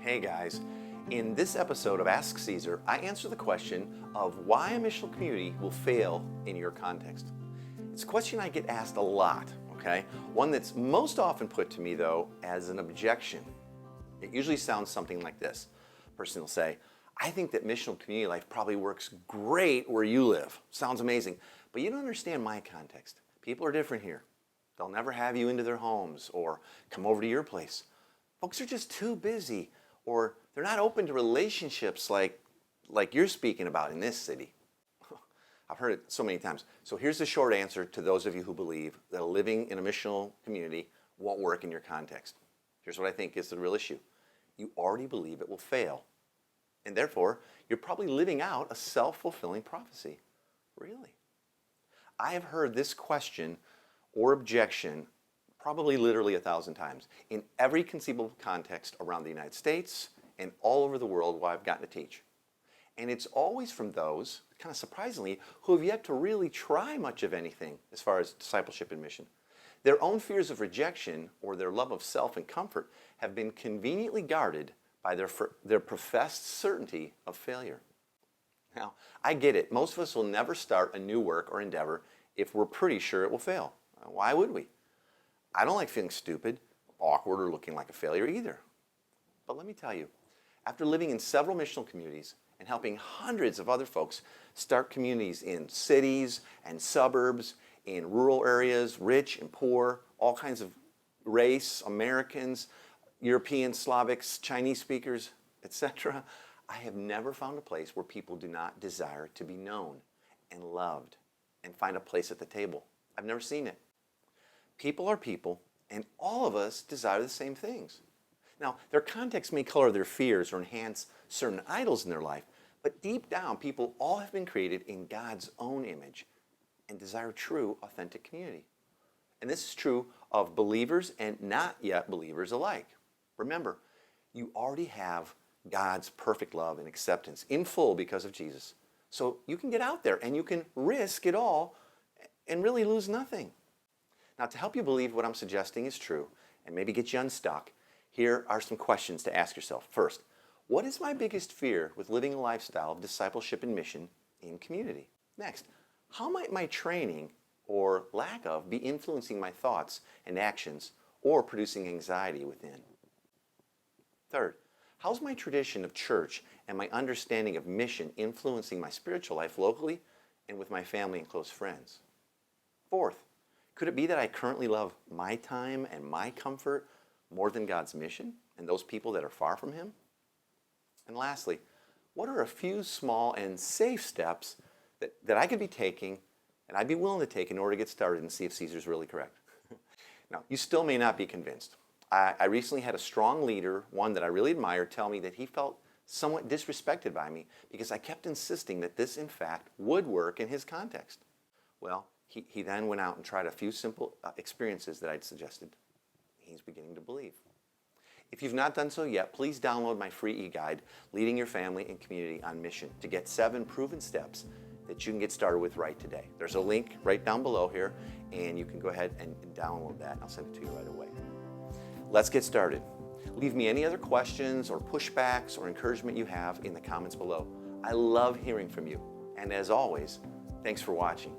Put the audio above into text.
Hey guys, in this episode of Ask Caesar, I answer the question of why a missional community will fail in your context. It's a question I get asked a lot, okay? One that's most often put to me though as an objection. It usually sounds something like this. A person will say, I think that missional community life probably works great where you live. Sounds amazing, but you don't understand my context. People are different here. They'll never have you into their homes or come over to your place. Folks are just too busy, or they're not open to relationships like you're speaking about in this city. I've heard it so many times. So here's the short answer to those of you who believe that living in a missional community won't work in your context. Here's what I think is the real issue. You already believe it will fail. And therefore, you're probably living out a self-fulfilling prophecy. Really? I have heard this question or objection probably literally 1,000 times in every conceivable context around the United States and all over the world where I've gotten to teach. And it's always from those, kind of surprisingly, who have yet to really try much of anything as far as discipleship and mission. Their own fears of rejection or their love of self and comfort have been conveniently guarded by their professed certainty of failure. Now, I get it. Most of us will never start a new work or endeavor if we're pretty sure it will fail. Why would we? I don't like feeling stupid, awkward, or looking like a failure either. But let me tell you, after living in several missional communities and helping hundreds of other folks start communities in cities and suburbs, in rural areas, rich and poor, all kinds of race, Americans, Europeans, Slavics, Chinese speakers, etc., I have never found a place where people do not desire to be known and loved and find a place at the table. I've never seen it. People are people, and all of us desire the same things. Now, their context may color their fears or enhance certain idols in their life, but deep down, people all have been created in God's own image and desire true, authentic community. And this is true of believers and not yet believers alike. Remember, you already have God's perfect love and acceptance in full because of Jesus. So you can get out there and you can risk it all and really lose nothing. Now, to help you believe what I'm suggesting is true and maybe get you unstuck, here are some questions to ask yourself. First, what is my biggest fear with living a lifestyle of discipleship and mission in community? Next, how might my training or lack of be influencing my thoughts and actions or producing anxiety within? Third, how's my tradition of church and my understanding of mission influencing my spiritual life locally and with my family and close friends? Fourth, could it be that I currently love my time and my comfort more than God's mission and those people that are far from Him? And lastly, what are a few small and safe steps that I could be taking and I'd be willing to take in order to get started and see if Caesar's really correct? Now, you still may not be convinced. I recently had a strong leader, one that I really admired, tell me that he felt somewhat disrespected by me because I kept insisting that this, in fact, would work in his context. Well, he then went out and tried a few simple experiences that I'd suggested. He's beginning to believe. If you've not done so yet, please download my free e-guide, Leading Your Family and Community on Mission, to get 7 proven steps that you can get started with right today. There's a link right down below here, and you can go ahead and download that, and I'll send it to you right away. Let's get started. Leave me any other questions or pushbacks or encouragement you have in the comments below. I love hearing from you. And as always, thanks for watching.